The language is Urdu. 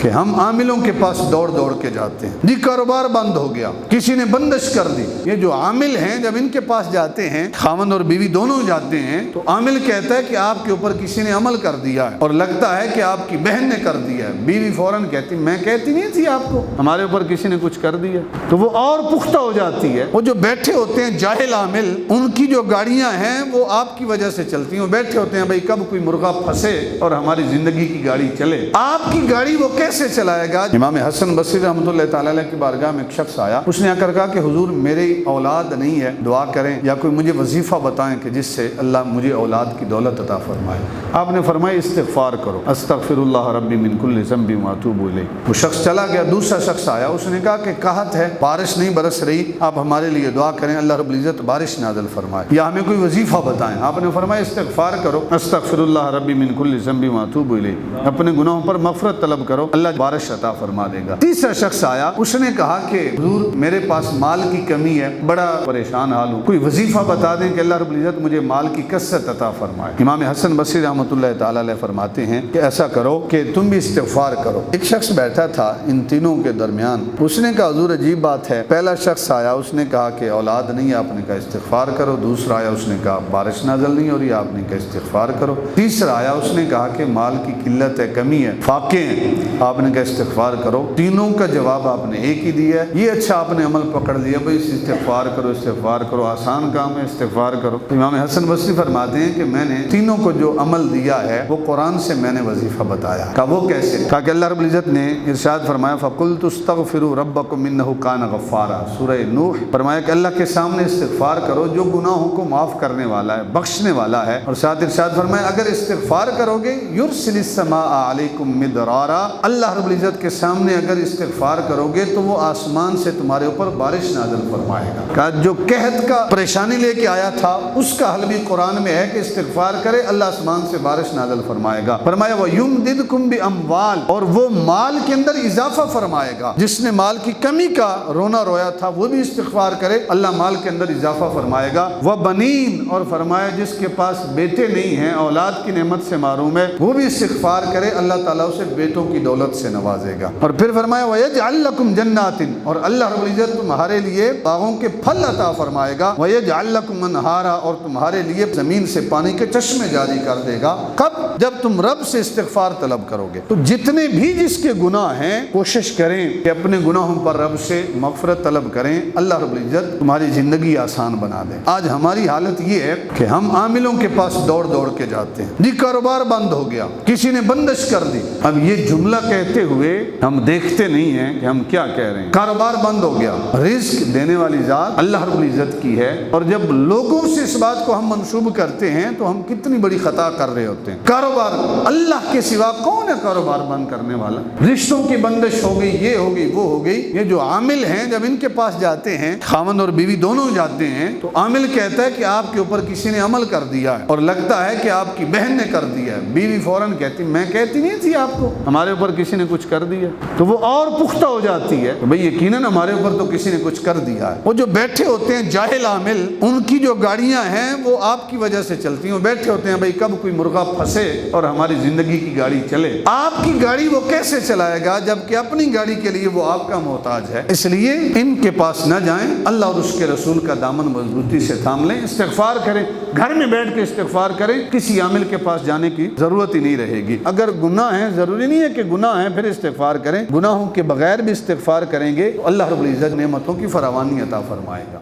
کہ ہم عاملوں کے پاس دوڑ دوڑ کے جاتے ہیں، جی کاروبار بند ہو گیا، کسی نے بندش کر دی۔ یہ جو عامل ہیں جب ان کے پاس جاتے ہیں، خاوند اور بیوی دونوں جاتے ہیں، تو عامل کہتا ہے کہ آپ کے اوپر کسی نے عمل کر دیا ہے، اور لگتا ہے کہ آپ کی بہن نے کر دیا ہے۔ بیوی فوراً کہتی میں کہتی نہیں تھی آپ کو، ہمارے اوپر کسی نے کچھ کر دیا، تو وہ اور پختہ ہو جاتی ہے۔ وہ جو بیٹھے ہوتے ہیں جاہل عامل، ان کی جو گاڑیاں ہیں وہ آپ کی وجہ سے چلتی ہیں۔ وہ بیٹھے ہوتے ہیں بھائی کب کوئی مرغا پھنسے اور ہماری زندگی کی گاڑی چلے۔ آپ کی گاڑی وہ کیسے چلائے گا؟ امام حسن بصری رحمۃ اللہ تعالیٰ علیہ کی بارگاہ میں ایک شخص آیا، اس نے آ کر کہا کہ حضور میری اولاد نہیں ہے، دعا کریں یا کوئی مجھے وظیفہ بتائیں کہ جس سے اللہ مجھے اولاد کی دولت عطا فرمائے۔ آپ نے فرمایا استغفار کرو، استغفر اللہ ربی من کل ذنب واتوب الیہ۔ وہ شخص چلا گیا، دوسرا شخص آیا، اس نے کہا کہ قحط ہے، بارش نہیں برس رہی، آپ ہمارے لیے دعا کریں اللہ رب العزت بارش نازل فرمائے، یا ہمیں کوئی وظیفہ بتائیں۔ آپ نے فرمایا استغفار کرو، استغفر اللہ ربی من کل ذنب واتوب الیہ، اپنے گناہوں پر مغفرت طلب کرو، اللہ بارش عطا فرما دے گا۔ تیسرا شخص آیا، اس نے کہا کہ حضور میرے پاس مال کی کمی ہے، بڑا پریشان حال ہوں، کوئی وظیفہ بتا دیں کہ اللہ رب العزت مجھے مال کی کثرت عطا فرمائے۔ امام حسن بصری رحمۃ اللہ تعالی علیہ فرماتے ہیں کہ ایسا کرو کہ تم بھی استغفار کرو۔ ایک شخص بیٹھا تھا ان تینوں کے درمیان، اس نے کہا حضور عجیب بات ہے، پہلا شخص آیا، اس نے کہا کہ اولاد نہیں ہے، آپ نے کہا استغفار کرو۔ دوسرا آیا، اس نے کہا بارش نازل نہیں ہو رہی، آپ نے کہا استغفار کرو۔ تیسرا آیا، اس نے کہا کہ مال کی قلت ہے، کمی ہے، فاقے ہیں، آپ نے کہا استغفار کرو۔ تینوں کا جواب آپ نے ایک ہی دیا ہے۔ یہ اچھا آپ نے عمل پکڑ لیا، بھائی استغفار کرو، استغفار کرو، آسان کام ہے، استغفار کرو۔ امام حسن بصری فرماتے ہیں کہ میں نے تینوں کو جو عمل دیا ہے وہ قرآن سے میں نے وظیفہ بتایا۔ کہا وہ کیسے؟ کہا کہ اللہ رب العزت نے ارشاد فرمایا فَقُلْتُ اسْتَغْفِرُوا رَبَّكُمْ إِنَّهُ كَانَ غَفَّارًا، سورہ نوح۔ فرمایا کہ اللہ کے سامنے استغفار کرو جو گناہوں کو معاف کرنے والا ہے، بخشنے والا ہے، اور ساتھ ارشاد فرمایا اگر استغفار کرو گے يُرْسِلِ السَّمَاءَ عَلَيْكُمْ مِدْرَارًا، اللہ رب العزت کے سامنے اگر استغفار کرو گے تو وہ آسمان سے تمہارے اوپر بارش نازل فرمائے گا۔ کہا جو قحط کا پریشانی لے کے آیا تھا اس کا حل بھی قرآن میں ہے کہ استغفار کرے اللہ آسمان سے بارش نازل فرمائے گا۔ فرمایا وَيُمْدِدْكُمْ بِأَمْوَالٍ، اور وہ مال کے اندر اضافہ فرمائے گا۔ جس نے مال کی کمی کا رونا رویا تھا وہ بھی استغفار کرے اللہ مال کے اندر اضافہ فرمائے گا۔ وَبَنِينَ، اور فرمایا جس کے پاس بیٹے نہیں ہیں، اولاد کی نعمت سے محروم ہے، وہ بھی استغفار کرے اللہ تعالیٰ اسے بیٹوں کی دولت سے نوازے گا۔ اور پھر فرمایا وَيَجْعَلْ لَكُمْ جَنَّاتٍ، اور اللہ رب العزت تمہارے لیے باغوں کے پھل عطا فرمائے گا۔ وَيَجْعَلْ لَكُمْ أَنْهَارًا، اور تمہارے لیے زمین سے پانی کے چشمے جاری کر دے گا۔ کب؟ جب تم رب سے استغفار طلب کرو گے۔ تو جتنے بھی جس کے گناہ ہیں کوشش کریں کہ اپنے گناہوں پر رب سے مغفرت طلب کریں، اللہ رب العزت تمہاری زندگی آسان بنا دے۔ آج ہماری حالت یہ ہے کہ ہم عاملوں کے پاس دوڑ دوڑ کے جاتے ہیں، جی کاروبار بند ہو گیا، کسی نے بندش کر دی۔ اب یہ جملہ کہتے ہوئے ہم دیکھتے نہیں ہیں کہ ہم کیا کہہ رہے ہیں۔ کاروبار بند ہو گیا، رزق دینے والی ذات اللہ رب العزت کی ہے، اور جب لوگوں سے اس بات کو ہم منسوب کرتے ہیں تو ہم کتنی بڑی خطا کر رہے ہوتے ہیں۔ کاروبار اللہ کے سوا کون ہے کاروبار بند کرنے والا؟ رشتوں کی بندش ہو گئی، یہ ہو گئی، وہ ہو گئی۔ یہ جو عامل ہیں جب ان کے پاس جاتے ہیں، خاوند اور بیوی دونوں جاتے ہیں، تو عامل کہتا ہے کہ آپ کے اوپر کسی نے عمل کر دیا ہے، اور لگتا ہے کہ آپ کی بہن نے کر دیا ہے۔ بیوی فوراً کہتی میں کہتی نہیں تھی آپ کو، ہمارے اوپر کسی نے کچھ کر دیا، تو وہ اور پختہ ہو جاتی ہے بھئی یقیناً ہمارے اوپر تو کسی نے کچھ کر دیا ہے۔ وہ جو بیٹھے ہوتے ہیں جاہل عامل، ان کی جو گاڑیاں ہیں وہ آپ کی وجہ سے چلتی ہیں۔ وہ بیٹھے ہوتے ہیں بھئی کب کوئی مرغا پھنسے اور ہماری زندگی کی گاڑی چلے۔ آپ کی گاڑی وہ کیسے چلائے گا جبکہ اپنی گاڑی کے لیے وہ آپ کا محتاج ہے؟ اس لیے ان کے پاس نہ جائیں، اللہ اور اس کے رسول کا دامن مضبوطی سے تھام لیں، استغفار کریں، گھر میں بیٹھ کے استغفار کریں، کسی عامل کے پاس جانے کی ضرورت ہی نہیں رہے گی۔ اگر گناہ ہیں، ضروری نہیں ہے کہ گناہ ہیں پھر استغفار کریں، گناہوں کے بغیر بھی استغفار کریں گے تو اللہ رب العزت نعمتوں کی فراوانی عطا فرمائے گا۔